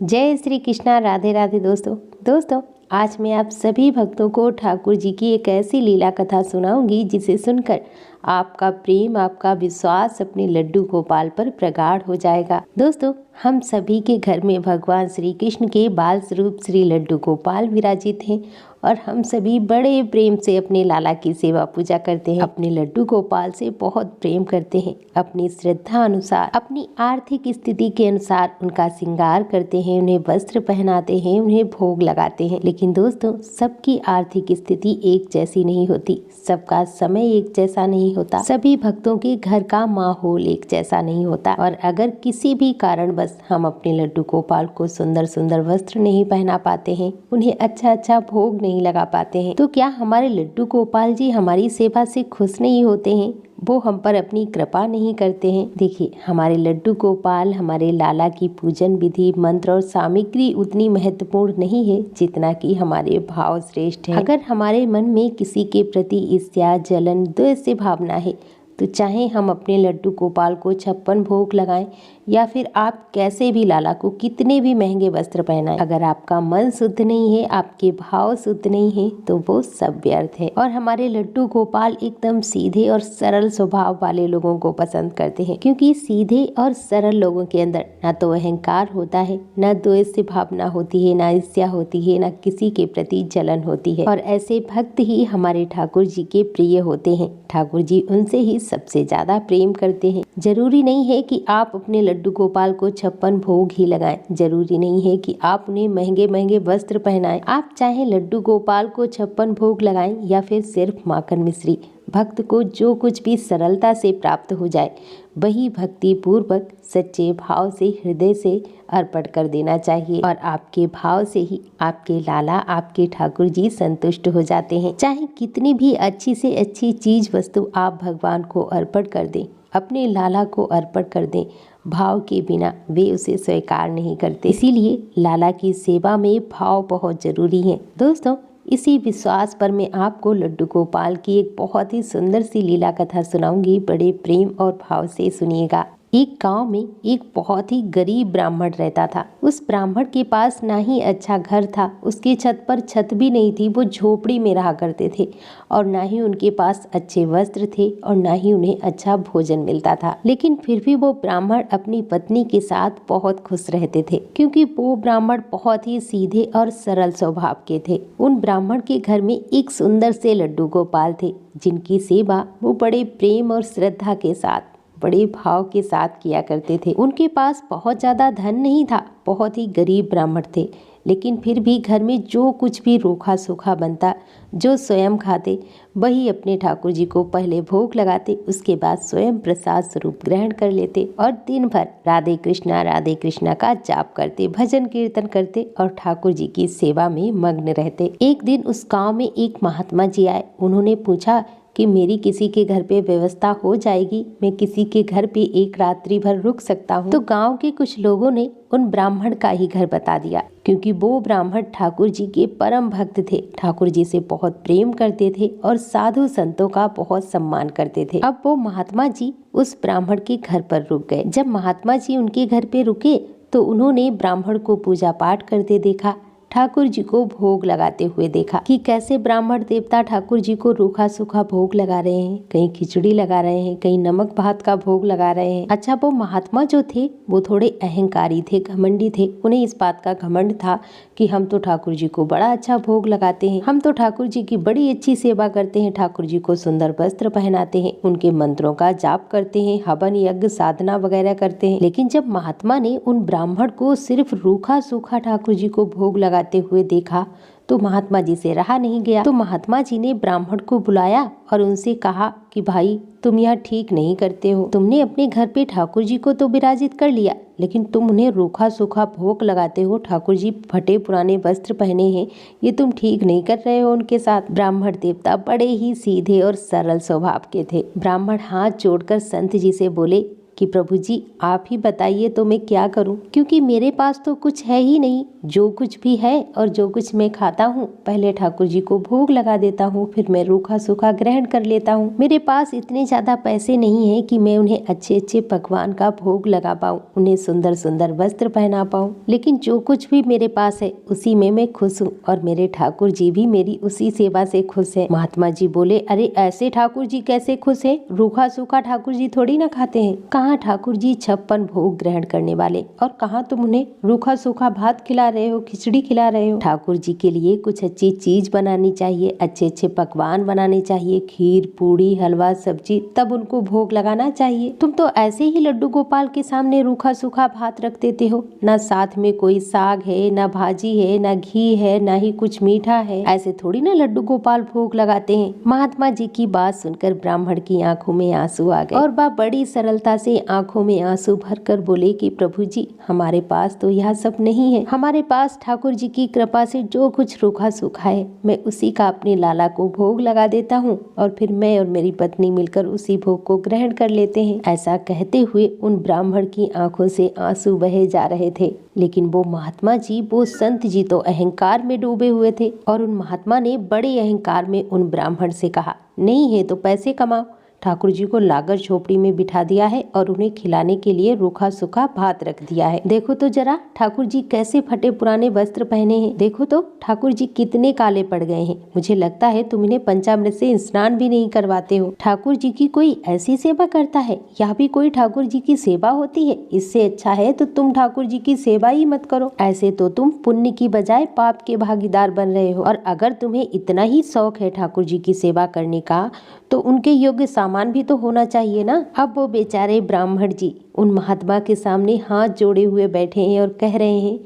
जय श्री कृष्णा, राधे राधे। दोस्तों आज मैं आप सभी भक्तों को ठाकुर जी की एक ऐसी लीला कथा सुनाऊंगी जिसे सुनकर आपका प्रेम, आपका विश्वास अपने लड्डू गोपाल पर प्रगाढ़ हो जाएगा। दोस्तों हम सभी के घर में भगवान श्री कृष्ण के बाल स्वरूप श्री लड्डू गोपाल विराजित हैं और हम सभी बड़े प्रेम से अपने लाला की सेवा पूजा करते हैं। अपने लड्डू गोपाल से बहुत प्रेम करते हैं। अपनी श्रद्धा अनुसार, अपनी आर्थिक स्थिति के अनुसार उनका श्रृंगार करते हैं, उन्हें वस्त्र पहनाते हैं, उन्हें भोग लगाते हैं। लेकिन दोस्तों सबकी आर्थिक स्थिति एक जैसी नहीं होती, सबका समय एक जैसा नहीं होता, सभी भक्तों के घर का माहौल एक जैसा नहीं होता। और अगर किसी भी कारणवश हम अपने लड्डू गोपाल को सुंदर सुंदर वस्त्र नहीं पहना पाते हैं, उन्हें अच्छा भोग नहीं लगा पाते हैं, तो क्या हमारे लड्डू गोपाल जी हमारी सेवा से खुश नहीं होते हैं? वो हम पर अपनी कृपा नहीं करते हैं? देखिए, हमारे लड्डू गोपाल, हमारे लाला की पूजन विधि, मंत्र और सामग्री उतनी महत्वपूर्ण नहीं है जितना कि हमारे भाव श्रेष्ठ है। अगर हमारे मन में किसी के प्रति ईर्ष्या, जलन, द्वेष से भावना है तो चाहे हम अपने लड्डू गोपाल को 56 भोग लगाएं या फिर आप कैसे भी लाला को कितने भी महंगे वस्त्र पहनाएं, अगर आपका मन शुद्ध नहीं है, आपके भाव शुद्ध नहीं है, तो वो सब व्यर्थ है। और हमारे लड्डू गोपाल एकदम सीधे और सरल स्वभाव वाले लोगों को पसंद करते हैं, क्योंकि सीधे और सरल लोगों के अंदर ना तो अहंकार होता है, ना द्वेष से भावना होती है, ना ईर्ष्या होती है, ना किसी के प्रति जलन होती है। और ऐसे भक्त ही हमारे ठाकुर जी के प्रिय होते हैं। ठाकुर जी उनसे ही सबसे ज्यादा प्रेम करते हैं। जरूरी नहीं है कि आप अपने लड्डू गोपाल को 56 भोग ही लगाएं, जरूरी नहीं है कि आप उन्हें महंगे महंगे वस्त्र पहनाएं। आप चाहे लड्डू गोपाल को 56 भोग लगाएं या फिर सिर्फ माखन मिश्री, भक्त को जो कुछ भी सरलता से प्राप्त हो जाए वही भक्ति पूर्वक सच्चे भाव से हृदय से अर्पण कर देना चाहिए। और आपके भाव से ही आपके लाला, आपके ठाकुर जी संतुष्ट हो जाते हैं। चाहे कितनी भी अच्छी से अच्छी चीज वस्तु आप भगवान को अर्पण कर दें, अपने लाला को अर्पण कर दें, भाव के बिना वे उसे स्वीकार नहीं करते। इसीलिए लाला की सेवा में भाव बहुत जरूरी है। दोस्तों इसी विश्वास पर मैं आपको लड्डू गोपाल की एक बहुत ही सुंदर सी लीला कथा सुनाऊंगी। बड़े प्रेम और भाव से सुनिएगा। एक गांव में एक बहुत ही गरीब ब्राह्मण रहता था। उस ब्राह्मण के पास ना ही अच्छा घर था, उसकी छत पर छत भी नहीं थी, वो झोपड़ी में रहा करते थे। और ना ही उनके पास अच्छे वस्त्र थे और ना ही उन्हें अच्छा भोजन मिलता था। लेकिन फिर भी वो ब्राह्मण अपनी पत्नी के साथ बहुत खुश रहते थे, क्योंकि वो ब्राह्मण बहुत ही सीधे और सरल स्वभाव के थे। उन ब्राह्मण के घर में एक सुंदर से लड्डू गोपाल थे, जिनकी सेवा वो बड़े प्रेम और श्रद्धा के साथ, बड़े भाव के साथ किया करते थे। उनके पास बहुत ज्यादा धन नहीं था, बहुत ही गरीब ब्राह्मण थे, लेकिन फिर भी घर में जो कुछ भी रूखा सूखा बनता, जो स्वयं खाते, वही अपने ठाकुर जी को पहले भोग लगाते, उसके बाद स्वयं प्रसाद स्वरूप ग्रहण कर लेते और दिन भर राधे कृष्णा का जाप करते, भजन कीर्तन करते और ठाकुर जी की सेवा में मग्न रहते। एक दिन उस गांव में एक महात्मा जी आए। उन्होंने पूछा कि मेरी किसी के घर पे व्यवस्था हो जाएगी, मैं किसी के घर पे एक रात्रि भर रुक सकता हूँ? तो गांव के कुछ लोगों ने उन ब्राह्मण का ही घर बता दिया, क्योंकि वो ब्राह्मण ठाकुर जी के परम भक्त थे, ठाकुर जी से बहुत प्रेम करते थे और साधु संतों का बहुत सम्मान करते थे। अब वो महात्मा जी उस ब्राह्मण के घर पर रुक गए। जब महात्मा जी उनके घर पे रुके तो उन्होंने ब्राह्मण को पूजा पाठ करते देखा, ठाकुर जी को भोग लगाते हुए देखा कि कैसे ब्राह्मण देवता ठाकुर जी को रूखा सूखा भोग लगा रहे हैं, कहीं खिचड़ी लगा रहे हैं, कहीं नमक भात का भोग लगा रहे हैं। अच्छा, वो महात्मा जो थे वो थोड़े अहंकारी थे, घमंडी थे। उन्हें इस बात का घमंड था कि हम तो ठाकुर जी को बड़ा अच्छा भोग लगाते हैं, हम तो ठाकुर जी की बड़ी अच्छी सेवा करते हैं, ठाकुर जी को सुंदर वस्त्र पहनाते हैं, उनके मंत्रों का जाप करते हैं, हवन यज्ञ साधना वगैरह करते हैं। लेकिन जब महात्मा ने उन ब्राह्मण को सिर्फ रूखा सूखा ठाकुर जी को भोग लगाते हुए देखा तो महात्मा जी से रहा नहीं गया। तो महात्मा जी ने ब्राह्मण को बुलाया और उनसे कहा कि भाई, तुम यह ठीक नहीं करते हो। तुमने अपने घर पे ठाकुर जी को तो विराजित कर लिया, लेकिन तुम उन्हें रूखा सूखा भोग लगाते हो, ठाकुर जी फटे पुराने वस्त्र पहने हैं, ये तुम ठीक नहीं कर रहे हो उनके साथ। ब्राह्मण देवता बड़े ही सीधे और सरल स्वभाव के थे। ब्राह्मण हाथ जोड़कर संत जी से बोले कि प्रभु जी आप ही बताइए तो मैं क्या करूं, क्योंकि मेरे पास तो कुछ है ही नहीं। जो कुछ भी है और जो कुछ मैं खाता हूँ पहले ठाकुर जी को भोग लगा देता हूँ, फिर मैं रूखा सूखा ग्रहण कर लेता हूँ। मेरे पास इतने ज्यादा पैसे नहीं है कि मैं उन्हें अच्छे अच्छे पकवान का भोग लगा पाऊँ, उन्हें सुंदर सुंदर वस्त्र पहना पाऊँ, लेकिन जो कुछ भी मेरे पास है उसी में मैं खुश हूँ और मेरे ठाकुर जी भी मेरी उसी सेवा से खुश है। महात्मा जी बोले, अरे ऐसे ठाकुर जी कैसे खुश है? रूखा सूखा ठाकुर जी थोड़ी ना खाते हैं। कहाँ ठाकुर जी 56 भोग ग्रहण करने वाले, और कहाँ तुम उन्हें रूखा सूखा भात खिला रहे हो, खिचड़ी खिला रहे हो। ठाकुर जी के लिए कुछ अच्छी चीज बनानी चाहिए, अच्छे अच्छे पकवान बनाने चाहिए, खीर पूड़ी हलवा सब्जी, तब उनको भोग लगाना चाहिए। तुम तो ऐसे ही लड्डू गोपाल के सामने रूखा सूखा भात रख देते हो, ना साथ में कोई साग है, ना भाजी है, ना घी है, ना ही कुछ मीठा है। ऐसे थोड़ी ना लड्डू गोपाल भोग लगाते हैं। महात्मा जी की बात सुनकर ब्राह्मण की आंखों में आंसू आ गए और वह बड़ी सरलता से आंखों में आंसू भरकर बोले कि प्रभु जी हमारे पास तो यह सब नहीं है। हमारे पास ठाकुर जी की कृपा से जो कुछ रूखा सूखा है मैं उसी का अपने लाला को भोग लगा देता हूँ और फिर मैं और मेरी पत्नी मिलकर उसी भोग को ग्रहण कर लेते हैं। ऐसा कहते हुए उन ब्राह्मण की आंखों से आंसू बहे जा रहे थे, लेकिन वो महात्मा जी, वो संत जी तो अहंकार में डूबे हुए थे और उन महात्मा ने बड़े अहंकार में उन ब्राह्मण से कहा, नहीं है तो पैसे कमाओ। ठाकुर जी को लागर झोपड़ी में बिठा दिया है और उन्हें खिलाने के लिए रूखा सूखा भात रख दिया है। देखो तो जरा ठाकुर जी कैसे फटे पुराने वस्त्र पहने हैं, देखो तो ठाकुर जी कितने काले पड़ गए हैं। मुझे लगता है तुम इन्हें पंचामृत से स्नान भी नहीं करवाते हो। ठाकुर जी की कोई ऐसी सेवा करता है? यह भी कोई ठाकुर जी की सेवा होती है? इससे अच्छा है तो तुम ठाकुर जी की सेवा ही मत करो। ऐसे तो तुम पुण्य की बजाय पाप के भागीदार बन रहे हो। और अगर तुम्हें इतना ही शौक है ठाकुर जी की सेवा करने का तो उनके योग्य सामान भी तो होना चाहिए ना। अब वो बेचारे ब्राह्मण जी उन महात्मा के सामने हाथ जोड़े हुए बैठे हैं और कह रहे हैं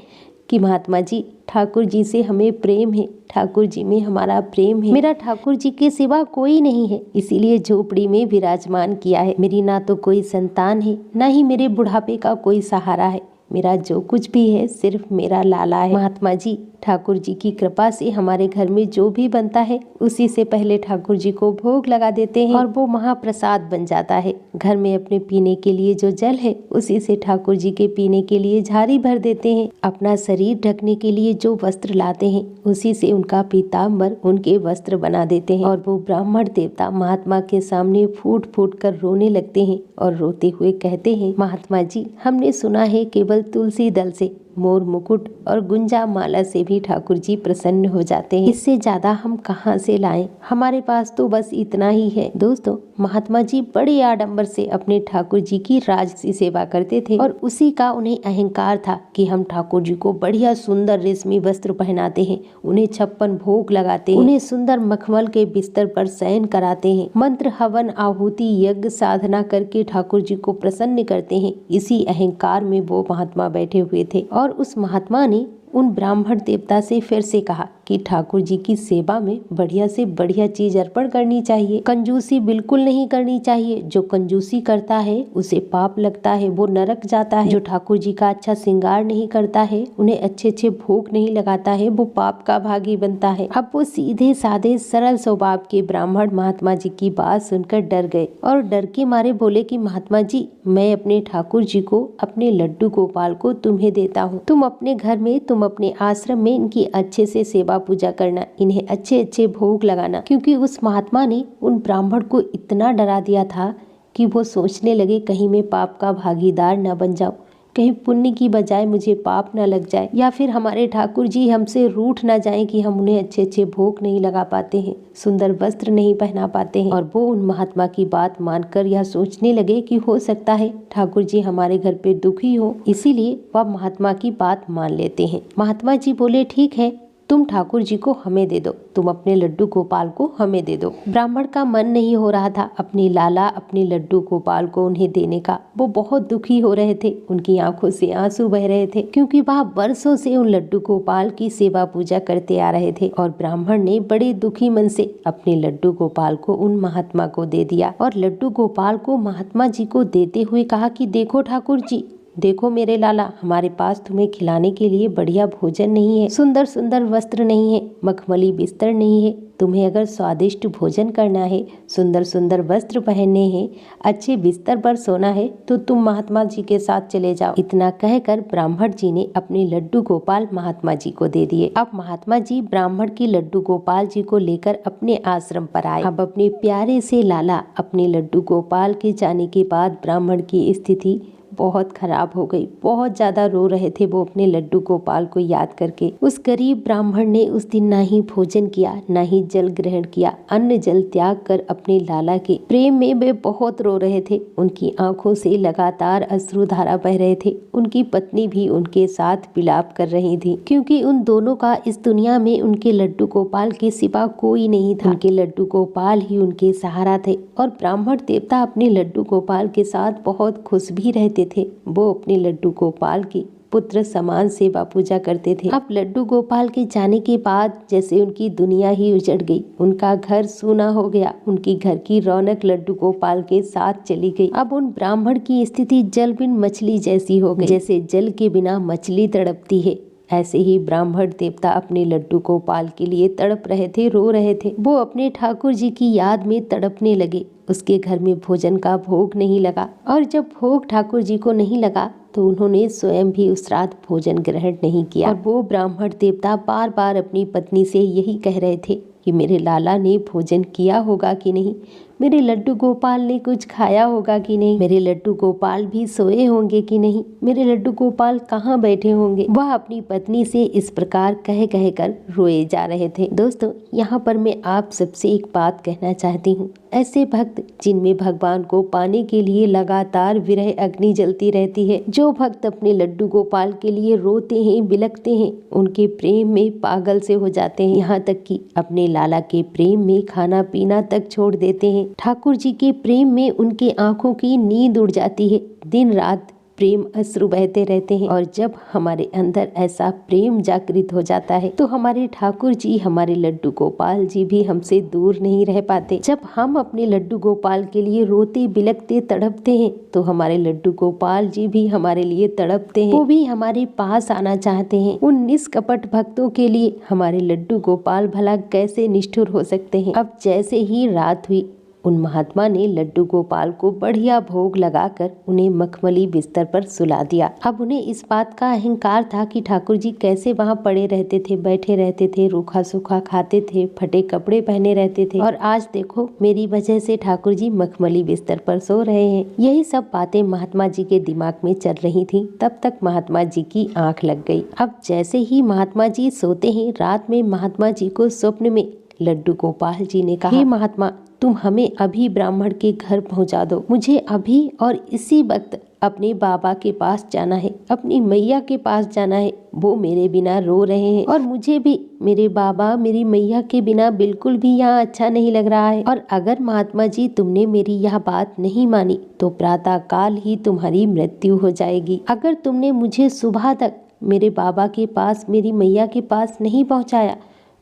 कि महात्मा जी ठाकुर जी से हमें प्रेम है, ठाकुर जी में हमारा प्रेम है। मेरा ठाकुर जी के सिवा कोई नहीं है, इसीलिए झोपड़ी में विराजमान किया है। मेरी ना तो कोई संतान है, ना ही मेरे बुढ़ापे का कोई सहारा है। मेरा जो कुछ भी है सिर्फ मेरा लाला है। महात्मा जी ठाकुर जी की कृपा से हमारे घर में जो भी बनता है उसी से पहले ठाकुर जी को भोग लगा देते हैं और वो महाप्रसाद बन जाता है। घर में अपने पीने के लिए जो जल है उसी से ठाकुर जी के पीने के लिए झारी भर देते हैं। अपना शरीर ढकने के लिए जो वस्त्र लाते हैं उसी से उनका पीताम्बर उनके वस्त्र बना देते हैं। और वो ब्राह्मण देवता महात्मा के सामने फूट फूट कर रोने लगते हैं और रोते हुए कहते हैं, महात्मा जी हमने सुना है केवल तुलसी दल से, मोर मुकुट और गुंजा माला से भी ठाकुर जी प्रसन्न हो जाते हैं। इससे ज्यादा हम कहाँ से लाएं? हमारे पास तो बस इतना ही है। दोस्तों, महात्मा जी बड़े आडंबर से अपने ठाकुर जी की राजसी सेवा करते थे और उसी का उन्हें अहंकार था कि हम ठाकुर जी को बढ़िया सुंदर रेशमी वस्त्र पहनाते हैं, उन्हें 56 भोग लगाते हैं, उन्हें सुंदर मखमल के बिस्तर पर शयन कराते हैं, मंत्र हवन आहुति यज्ञ साधना करके ठाकुर जी को प्रसन्न करते हैं। इसी अहंकार में वो महात्मा बैठे हुए थे और उस महात्मा ने उन ब्राह्मण देवता से फिर से कहा कि ठाकुर जी की सेवा में बढ़िया से बढ़िया चीज अर्पण करनी चाहिए, कंजूसी बिल्कुल नहीं करनी चाहिए। जो कंजूसी करता है उसे पाप लगता है, वो नरक जाता है। जो ठाकुर जी का अच्छा श्रृंगार नहीं करता है, उन्हें अच्छे अच्छे भोग नहीं लगाता है, वो पाप का भागी बनता है। अब वो सीधे साधे सरल स्वभाव के ब्राह्मण महात्मा जी की बात सुनकर डर गए और डर के मारे बोले कि महात्मा जी मैं अपने ठाकुर जी को, अपने लड्डू गोपाल को तुम्हें देता हूँ। तुम अपने घर में, तुम अपने आश्रम में इनकी अच्छे से सेवा पूजा करना, इन्हें अच्छे अच्छे भोग लगाना। क्योंकि उस महात्मा ने उन ब्राह्मण को इतना डरा दिया था कि वो सोचने लगे कहीं मैं पाप का भागीदार न बन जाऊं, कहीं पुण्य की बजाय मुझे पाप न लग जाए, या फिर हमारे ठाकुर जी हमसे रूठ न जाएं कि हम उन्हें अच्छे अच्छे भोग नहीं लगा पाते हैं, सुंदर वस्त्र नहीं पहना पाते हैं। और वो उन महात्मा की बात मानकर यह सोचने लगे कि हो सकता है ठाकुर जी हमारे घर पे दुखी हो, इसीलिए वह महात्मा की बात मान लेते हैं। महात्मा जी बोले, ठीक है तुम ठाकुर जी को हमें दे दो, तुम अपने लड्डू गोपाल को हमें दे दो। ब्राह्मण का मन नहीं हो रहा था अपने लाला, अपने लड्डू गोपाल को उन्हें देने का। वो बहुत दुखी हो रहे थे, उनकी आंखों से आंसू बह रहे थे, क्योंकि वह बरसों से उन लड्डू गोपाल की सेवा पूजा करते आ रहे थे। और ब्राह्मण ने बड़े दुखी मन से अपने लड्डू गोपाल को उन महात्मा को दे दिया और लड्डू गोपाल को महात्मा जी को देते हुए कहा कि देखो ठाकुर जी, देखो मेरे लाला, हमारे पास तुम्हें खिलाने के लिए बढ़िया भोजन नहीं है, सुंदर सुंदर वस्त्र नहीं है, मखमली बिस्तर नहीं है। तुम्हें अगर स्वादिष्ट भोजन करना है, सुंदर सुंदर वस्त्र पहनने हैं, अच्छे बिस्तर पर सोना है, तो तुम महात्मा जी के साथ चले जाओ। इतना कहकर ब्राह्मण जी ने अपने लड्डू गोपाल महात्मा जी को दे दिए। अब महात्मा जी ब्राह्मण के लड्डू गोपाल जी को लेकर अपने आश्रम पर आए। अब अपने प्यारे से लाला अपने लड्डू गोपाल के जाने के बाद ब्राह्मण की स्थिति बहुत खराब हो गई। बहुत ज्यादा रो रहे थे वो अपने लड्डू गोपाल को याद करके। उस गरीब ब्राह्मण ने उस दिन ना ही भोजन किया, ना ही जल ग्रहण किया। अन्न जल त्याग कर अपने लाला के प्रेम में वे बहुत रो रहे थे। उनकी आंखों से लगातार अश्रुधारा बह रहे थे। उनकी पत्नी भी उनके साथ विलाप कर रही थी, क्योंकि उन दोनों का इस दुनिया में उनके लड्डू गोपाल के सिवा कोई नहीं था। उनके लड्डू गोपाल ही उनके सहारा थे। और ब्राह्मण देवता अपने लड्डू गोपाल के साथ बहुत खुश भी रहते थे। वो अपने लड्डू गोपाल की पुत्र समान सेवा पूजा करते थे। अब लड्डू गोपाल के जाने के बाद जैसे उनकी दुनिया ही उजड़ गई। उनका घर सूना हो गया। उनकी घर की रौनक लड्डू गोपाल के साथ चली गई। अब उन ब्राह्मण की स्थिति जल बिन मछली जैसी हो गई। जैसे जल के बिना मछली तड़पती है, ऐसे ही ब्राह्मण देवता अपने लड्डू गोपाल के लिए तड़प रहे थे, रो रहे थे। वो अपने ठाकुर जी की याद में तड़पने लगे। उसके घर में भोजन का भोग नहीं लगा, और जब भोग ठाकुर जी को नहीं लगा तो उन्होंने स्वयं भी उस रात भोजन ग्रहण नहीं किया। और वो ब्राह्मण देवता बार बार अपनी पत्नी से यही कह रहे थे कि मेरे लाला ने भोजन किया होगा कि नहीं, मेरे लड्डू गोपाल ने कुछ खाया होगा कि नहीं, मेरे लड्डू गोपाल भी सोए होंगे कि नहीं, मेरे लड्डू गोपाल कहाँ बैठे होंगे। वह अपनी पत्नी से इस प्रकार कह कह कर रोए जा रहे थे। दोस्तों, यहाँ पर मैं आप सबसे एक बात कहना चाहती हूँ। ऐसे भक्त जिनमें भगवान को पाने के लिए लगातार विरह अग्नि जलती रहती है, जो भक्त अपने लड्डू गोपाल के लिए रोते हैं, बिलखते हैं, उनके प्रेम में पागल से हो जाते हैं। यहाँ तक कि अपने लाला के प्रेम में खाना पीना तक छोड़ देते हैं। ठाकुर जी के प्रेम में उनके आंखों की नींद उड़ जाती है। दिन रात प्रेम अश्रु बहते रहते हैं। और जब हमारे अंदर ऐसा प्रेम जागृत हो जाता है तो हमारे ठाकुर जी, हमारे लड्डू गोपाल जी भी हमसे दूर नहीं रह पाते। जब हम अपने लड्डू गोपाल के लिए रोते, बिलखते, तड़पते हैं तो हमारे लड्डू गोपाल जी भी हमारे लिए तड़पते हैं। वो भी हमारे पास आना चाहते हैं। उन निष्कपट भक्तों के लिए हमारे लड्डू गोपाल भला कैसे निष्ठुर हो सकते हैं। अब जैसे ही रात हुई, उन महात्मा ने लड्डू गोपाल को बढ़िया भोग लगाकर उन्हें मखमली बिस्तर पर सुला दिया। अब उन्हें इस बात का अहंकार था कि ठाकुर जी कैसे वहाँ पड़े रहते थे, बैठे रहते थे, रूखा सूखा खाते थे, फटे कपड़े पहने रहते थे, और आज देखो मेरी वजह से ठाकुर जी मखमली बिस्तर पर सो रहे हैं। यही सब बातें महात्मा जी के दिमाग में चल रही थी। तब तक महात्मा जी की आंख लग गई। अब जैसे ही महात्मा जी सोते हैं, रात में महात्मा जी को स्वप्न में लड्डू गोपाल जी ने कहा, हे महात्मा, तुम हमें अभी ब्राह्मण के घर पहुंचा दो। मुझे अभी और इसी वक्त अपने बाबा के पास जाना है, अपनी मैया के पास जाना है। वो मेरे बिना रो रहे हैं और मुझे भी मेरे बाबा, मेरी मैया के बिना बिल्कुल भी यहाँ अच्छा नहीं लग रहा है। और अगर महात्मा जी तुमने मेरी यह बात नहीं मानी तो प्रातः काल ही तुम्हारी मृत्यु हो जाएगी। अगर तुमने मुझे सुबह तक मेरे बाबा के पास, मेरी मैया के पास नहीं पहुँचाया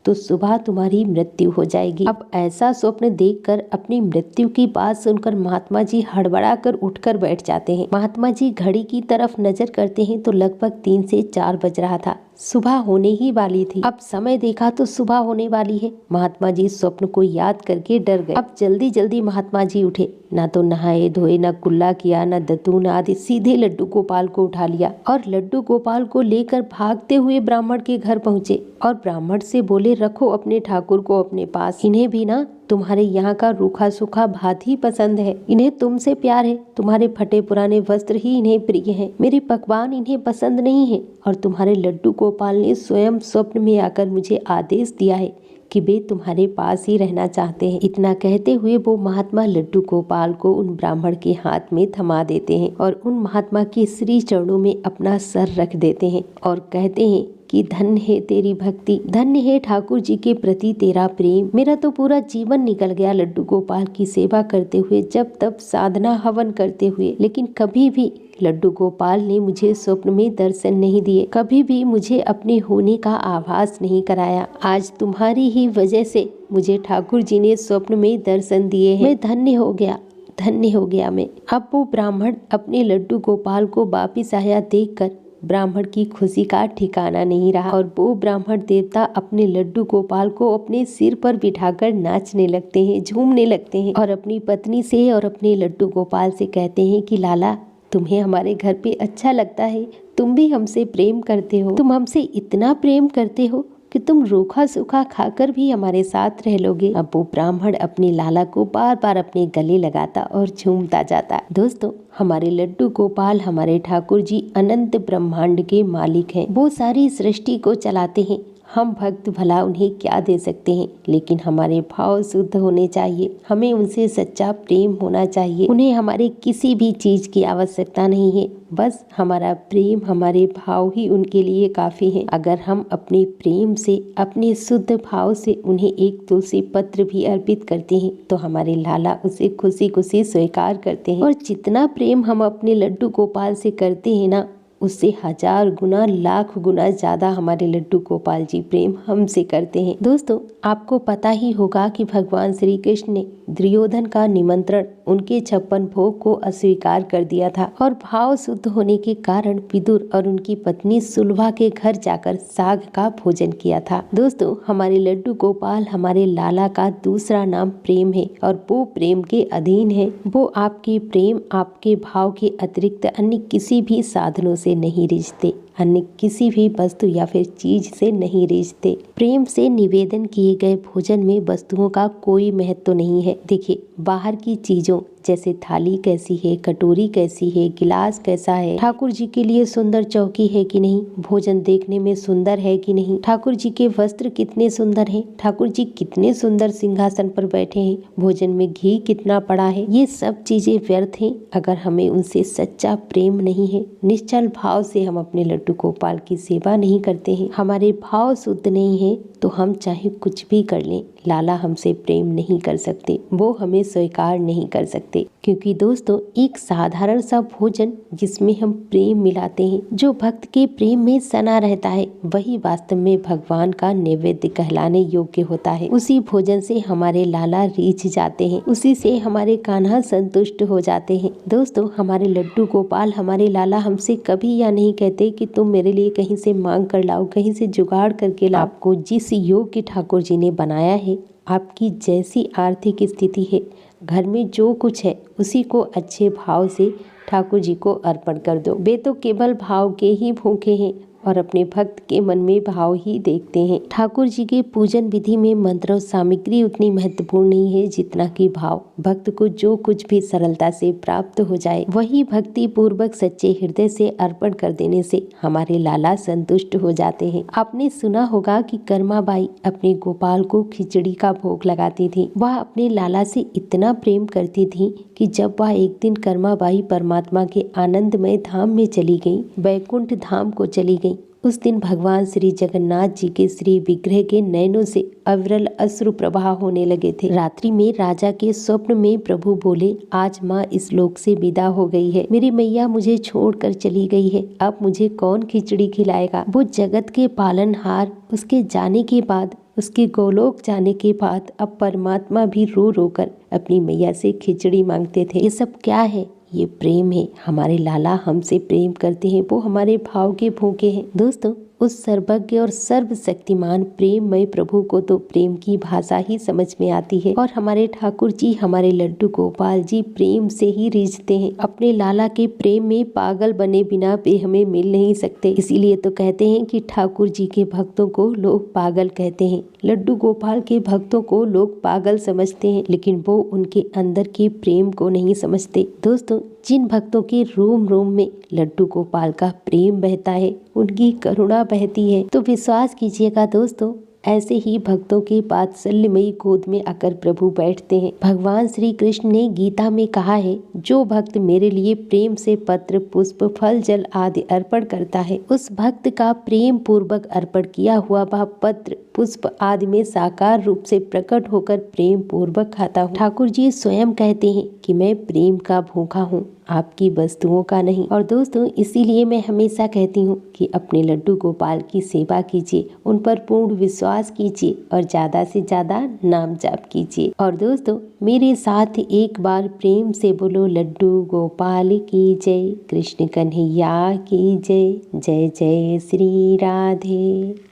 तो सुबह तुम्हारी मृत्यु हो जाएगी। अब ऐसा स्वप्न देखकर अपनी मृत्यु की बात सुनकर महात्मा जी हड़बड़ा कर उठकर बैठ जाते हैं। महात्मा जी घड़ी की तरफ नजर करते हैं तो लगभग 3 से 4 बज रहा था। सुबह होने ही वाली थी। अब समय देखा तो सुबह होने वाली है। महात्मा जी स्वप्न को याद करके डर गए। अब जल्दी जल्दी महात्मा जी उठे, ना तो नहाए धोए, ना कुल्ला किया, ना दतून आदि, सीधे लड्डू गोपाल को उठा लिया और लड्डू गोपाल को लेकर भागते हुए ब्राह्मण के घर पहुँचे और ब्राह्मण से बोले, रखो अपने ठाकुर को अपने पास। इन्हें भी ना तुम्हारे यहाँ का रूखा सूखा भात ही पसंद है। इन्हें तुमसे प्यार है। तुम्हारे फटे पुराने वस्त्र ही इन्हें प्रिय हैं। मेरे पकवान इन्हें पसंद नहीं है। और तुम्हारे लड्डू गोपाल ने स्वयं स्वप्न में आकर मुझे आदेश दिया है कि वे तुम्हारे पास ही रहना चाहते हैं। इतना कहते हुए वो महात्मा लड्डू गोपाल को उन ब्राह्मण के हाथ में थमा देते हैं और उन महात्मा के श्री चरणों में अपना सर रख देते हैं और कहते हैं कि धन्य है तेरी भक्ति, धन्य है ठाकुर जी के प्रति तेरा प्रेम। मेरा तो पूरा जीवन निकल गया लड्डू गोपाल की सेवा करते हुए, जब तब साधना हवन करते हुए, लेकिन कभी भी लड्डू गोपाल ने मुझे स्वप्न में दर्शन नहीं दिए, कभी भी मुझे अपने होने का आभास नहीं कराया। आज तुम्हारी ही वजह से मुझे ठाकुर जी ने स्वप्न में दर्शन दिए हैं। मैं धन्य हो गया। धन्य हो गया मैं। अब वो ब्राह्मण अपने लड्डू गोपाल को वापिस आया देखकर ब्राह्मण की खुशी का ठिकाना नहीं रहा और वो ब्राह्मण देवता अपने लड्डू गोपाल को अपने सिर पर बिठाकर नाचने लगते हैं, झूमने लगते हैं और अपनी पत्नी से और अपने लड्डू गोपाल से कहते हैं कि लाला, तुम्हें हमारे घर पे अच्छा लगता है, तुम भी हमसे प्रेम करते हो, तुम हमसे इतना प्रेम करते हो कि तुम रूखा सूखा खाकर भी हमारे साथ रह लोगे। अब वो ब्राह्मण अपने लाला को बार बार अपने गले लगाता और झूमता जाता। दोस्तों, हमारे लड्डू गोपाल, हमारे ठाकुर जी अनंत ब्रह्मांड के मालिक हैं। वो सारी सृष्टि को चलाते हैं। हम भक्त भला उन्हें क्या दे सकते हैं, लेकिन हमारे भाव शुद्ध होने चाहिए। हमें उनसे सच्चा प्रेम होना चाहिए। उन्हें हमारे किसी भी चीज की आवश्यकता नहीं है, बस हमारा प्रेम, हमारे भाव ही उनके लिए काफी है। अगर हम अपने प्रेम से, अपने शुद्ध भाव से उन्हें एक तुलसी पत्र भी अर्पित करते हैं तो हमारे लाला उसे खुशी खुशी स्वीकार करते हैं। और जितना प्रेम हम अपने लड्डू गोपाल से करते हैं ना, उससे 1000 गुना, लाख गुना ज्यादा हमारे लड्डू गोपाल जी प्रेम हमसे करते हैं। दोस्तों, आपको पता ही होगा कि भगवान श्री कृष्ण ने दुर्योधन का निमंत्रण, उनके 56 भोग को अस्वीकार कर दिया था और भाव शुद्ध होने के कारण विदुर और उनकी पत्नी सुलभा के घर जाकर साग का भोजन किया था। दोस्तों, हमारे लड्डू गोपाल, हमारे लाला का दूसरा नाम प्रेम है और वो प्रेम के अधीन है। वो आपके प्रेम, आपके भाव के अतिरिक्त अन्य किसी भी साधनों से नहीं रिझते, अन्य किसी भी वस्तु या फिर चीज से नहीं रिझते। प्रेम से निवेदन किए गए भोजन में वस्तुओं का कोई महत्व नहीं है। देखिए, बाहर की चीजों जैसे थाली कैसी है, कटोरी कैसी है, गिलास कैसा है, ठाकुर जी के लिए सुंदर चौकी है कि नहीं, भोजन देखने में सुंदर है कि नहीं, ठाकुर जी के वस्त्र कितने सुंदर हैं, ठाकुर जी कितने सुंदर सिंहासन पर बैठे हैं, भोजन में घी कितना पड़ा है, ये सब चीजें व्यर्थ हैं अगर हमें उनसे सच्चा प्रेम नहीं है। निश्चल भाव से हम अपने लड्डू गोपाल की सेवा नहीं करते हैं, हमारे भाव शुद्ध नहीं है, तो हम चाहे कुछ भी कर लें, लाला हमसे प्रेम नहीं कर सकते, वो हमें स्वीकार नहीं कर सकते। क्योंकि दोस्तों, एक साधारण सा भोजन जिसमें हम प्रेम मिलाते हैं, जो भक्त के प्रेम में सना रहता है, वही वास्तव में भगवान का नैवेद्य कहलाने योग्य होता है। उसी भोजन से हमारे लाला रीझ जाते हैं, उसी से हमारे कान्हा संतुष्ट हो जाते हैं। दोस्तों, हमारे लड्डू गोपाल, हमारे लाला हमसे कभी यह नहीं कहते कि तुम मेरे लिए कहीं से मांग कर लाओ, कहीं से जुगाड़ करके लाओ। आपको जिस योग्य ठाकुर जी ने बनाया है, आपकी जैसी आर्थिक स्थिति है, घर में जो कुछ है, उसी को अच्छे भाव से ठाकुर जी को अर्पण कर दो। वे तो केवल भाव के ही भूखे हैं और अपने भक्त के मन में भाव ही देखते हैं। ठाकुर जी के पूजन विधि में मंत्र और सामग्री उतनी महत्वपूर्ण नहीं है जितना कि भाव। भक्त को जो कुछ भी सरलता से प्राप्त हो जाए, वही भक्ति पूर्वक सच्चे हृदय से अर्पण कर देने से हमारे लाला संतुष्ट हो जाते हैं। आपने सुना होगा कि कर्माबाई अपने गोपाल को खिचड़ी का भोग लगाती थी। वह अपने लाला से इतना प्रेम करती थी कि जब वह एक दिन कर्माबाई परमात्मा के आनंदमय धाम में चली गई, वैकुंठ धाम को चली गई, उस दिन भगवान श्री जगन्नाथ जी के श्री विग्रह के नयनों से अविरल अश्रु प्रवाह होने लगे थे। रात्रि में राजा के स्वप्न में प्रभु बोले, आज माँ इस लोक से विदा हो गई है, मेरी मैया मुझे छोड़कर चली गई है, अब मुझे कौन खिचड़ी खिलाएगा। वो जगत के पालनहार, उसके जाने के बाद, उसके गोलोक जाने के बाद अब परमात्मा भी रो रो कर अपनी मैया से खिचड़ी मांगते थे। ये सब क्या है? ये प्रेम है। हमारे लाला हमसे प्रेम करते हैं, वो हमारे भाव के भूखे हैं। दोस्तों, उस सर्वज्ञ और सर्वशक्तिमान प्रेममय प्रभु को तो प्रेम की भाषा ही समझ में आती है और हमारे ठाकुर जी, हमारे लड्डू गोपाल जी प्रेम से ही रीझते हैं। अपने लाला के प्रेम में पागल बने बिना वे हमें मिल नहीं सकते। इसीलिए तो कहते हैं कि ठाकुर जी के भक्तों को लोग पागल कहते हैं, लड्डू गोपाल के भक्तों को लोग पागल समझते हैं, लेकिन वो उनके अंदर के प्रेम को नहीं समझते। दोस्तों, जिन भक्तों के रोम रोम में लड्डू गोपाल का प्रेम बहता है, उनकी करुणा बहती है, तो विश्वास कीजिएगा दोस्तों, ऐसे ही भक्तों के वात्सल्यमयी गोद में आकर प्रभु बैठते हैं। भगवान श्री कृष्ण ने गीता में कहा है, जो भक्त मेरे लिए प्रेम से पत्र, पुष्प, फल, जल आदि अर्पण करता है, उस भक्त का प्रेम पूर्वक अर्पण किया हुआ वह पत्र, पुष्प आदि में साकार रूप से प्रकट होकर प्रेम पूर्वक खाता हूँ। ठाकुर जी स्वयं कहते हैं कि मैं प्रेम का भूखा हूँ, आपकी वस्तुओं का नहीं। और दोस्तों इसीलिए मैं हमेशा कहती हूँ कि अपने लड्डू गोपाल की सेवा कीजिए, उन पर पूर्ण विश्वास कीजिए और ज़्यादा से ज़्यादा नाम जाप कीजिए। और दोस्तों मेरे साथ एक बार प्रेम से बोलो लड्डू गोपाल की जय, कृष्ण कन्हैया की जय, जय जय श्री राधे।